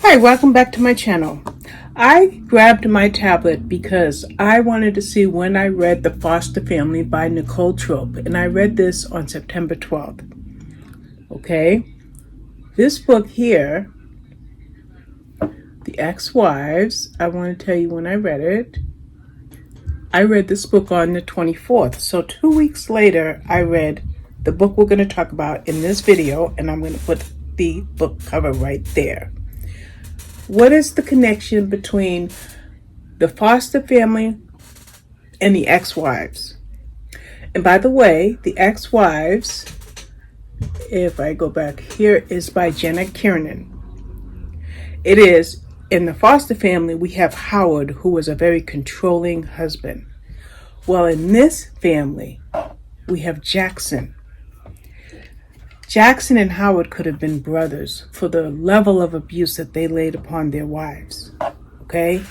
Hi, welcome back to my channel. I grabbed my tablet because I wanted to see when I read The Foster Family by Nicole Trope, and I read this on September 12th. Okay, this book here, The Ex-Wives, I want to tell you when I read it. I read this book on the 24th, so 2 weeks later I read the book we're going to talk about in this video, and I'm going to put the book cover right there. What is the connection between the foster family and the ex-wives? And by the way, the ex-wives, if I go back here, is by Jenna Kernan. It is, in the foster family, we have Howard, who was a very controlling husband. Well, in this family, we have Jackson. Jackson and Howard could have been brothers for the level of abuse that they laid upon their wives. Okay?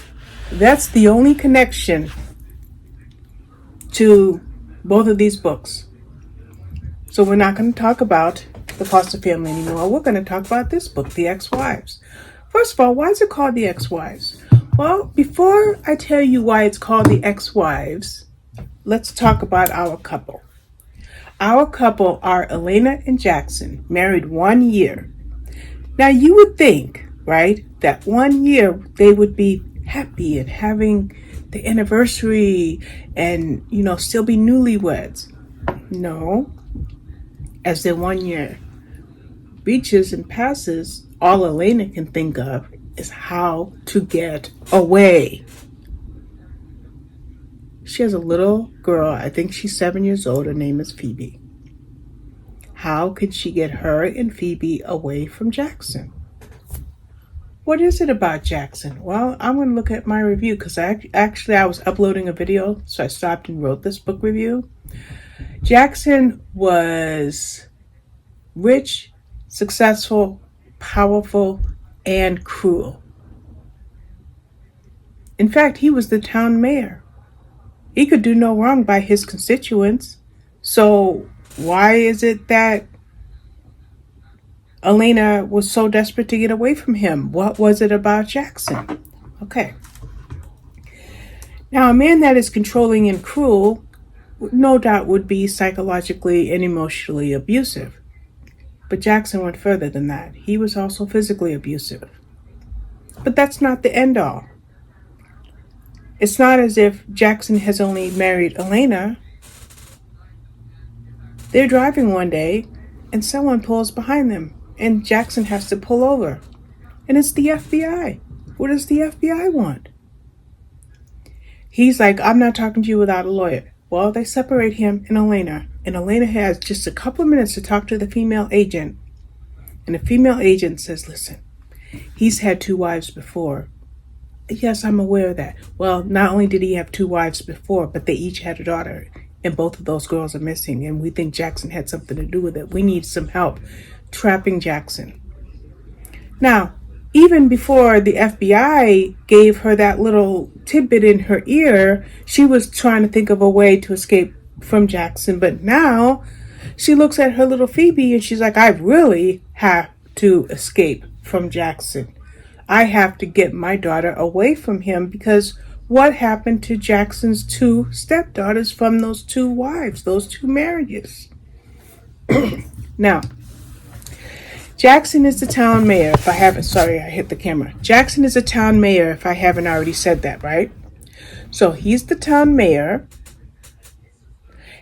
That's the only connection to both of these books. So we're not going to talk about the foster family anymore. We're going to talk about this book, The Ex-Wives. First of all, why is it called The Ex-Wives? Well, before I tell you why it's called The Ex-Wives, let's talk about our couple. Our couple are Elena and Jackson, married 1 year. Now you would think, right, that 1 year they would be happy and having the anniversary and, still be newlyweds. No. As their 1 year reaches and passes, all Elena can think of is how to get away. She has a little girl, I think she's 7 years old, her name is Phoebe. How could she get her and Phoebe away from Jackson? What is it about Jackson? Well, I'm going to look at my review because I was uploading a video, so I stopped and wrote this book review. Jackson was rich, successful, powerful, and cruel. In fact, he was the town mayor. He could do no wrong by his constituents. So why is it that Elena was so desperate to get away from him? What was it about Jackson? Okay. Now, a man that is controlling and cruel, no doubt would be psychologically and emotionally abusive. But Jackson went further than that. He was also physically abusive. But that's not the end all. It's not as if Jackson has only married Elena. They're driving one day and someone pulls behind them and Jackson has to pull over. And it's the FBI. What does the FBI want? He's like, I'm not talking to you without a lawyer. Well, they separate him and Elena has just a couple of minutes to talk to the female agent. And the female agent says, listen, he's had 2 wives before. Yes, I'm aware of that. Well, not only did he have 2 wives before, but they each had a daughter. And both of those girls are missing. And we think Jackson had something to do with it. We need some help trapping Jackson. Now, even before the FBI gave her that little tidbit in her ear, she was trying to think of a way to escape from Jackson. But now she looks at her little Phoebe and she's like, I really have to escape from Jackson. I have to get my daughter away from him because what happened to Jackson's 2 stepdaughters from those 2 wives, those 2 marriages? Now, Jackson is the town mayor, if I haven't, sorry, I hit the camera. Jackson is the town mayor, if I haven't already said that, right? So he's the town mayor.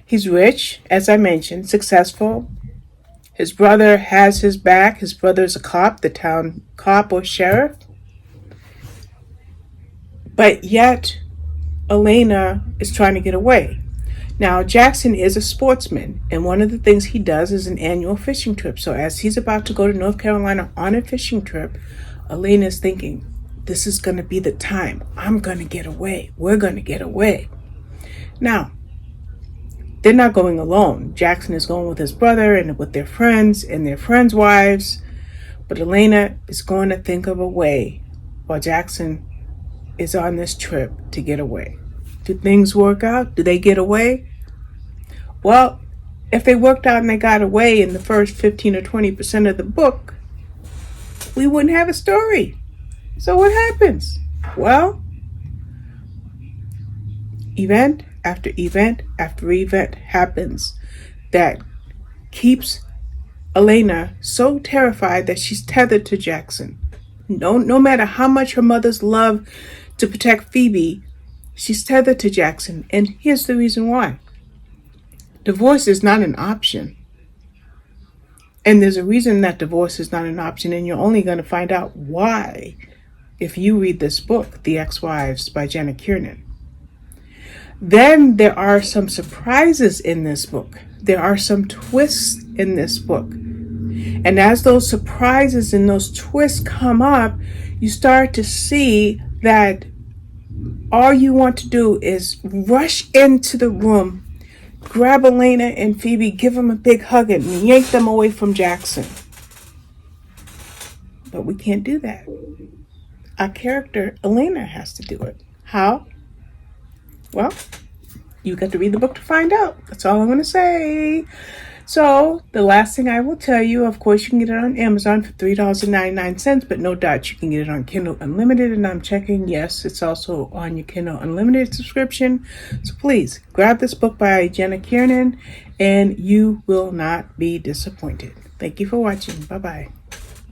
He's rich, as I mentioned, successful. His brother has his back. His brother's a cop, the town cop or sheriff. But yet, Elena is trying to get away. Now, Jackson is a sportsman, and one of the things he does is an annual fishing trip. So as he's about to go to North Carolina on a fishing trip, Elena is thinking, this is going to be the time. I'm going to get away. We're going to get away. Now, they're not going alone. Jackson is going with his brother and with their friends and their friends' wives. But Elena is going to think of a way while Jackson is on this trip to get away. Do things work out? Do they get away? Well, if they worked out and they got away in the first 15 or 20% of the book, we wouldn't have a story. So what happens? Well, event after event after event happens that keeps Elena so terrified that she's tethered to Jackson. No matter how much her mother's love to protect Phoebe, she's tethered to Jackson. And here's the reason why. Divorce is not an option. And there's a reason that divorce is not an option, and you're only going to find out why if you read this book, The Ex-Wives by Jenna Kernan. Then there are some surprises in this book. There are some twists in this book. And as those surprises and those twists come up, you start to see that all you want to do is rush into the room, grab Elena and Phoebe, give them a big hug, and yank them away from Jackson. But we can't do that. Our character, Elena, has to do it. How? Well, you got to read the book to find out. That's all I'm going to say. So, the last thing I will tell you, of course, you can get it on Amazon for $3.99, but no doubt you can get it on Kindle Unlimited, and I'm checking, yes, it's also on your Kindle Unlimited subscription. So please, grab this book by Jenna Kernan, and you will not be disappointed. Thank you for watching. Bye-bye.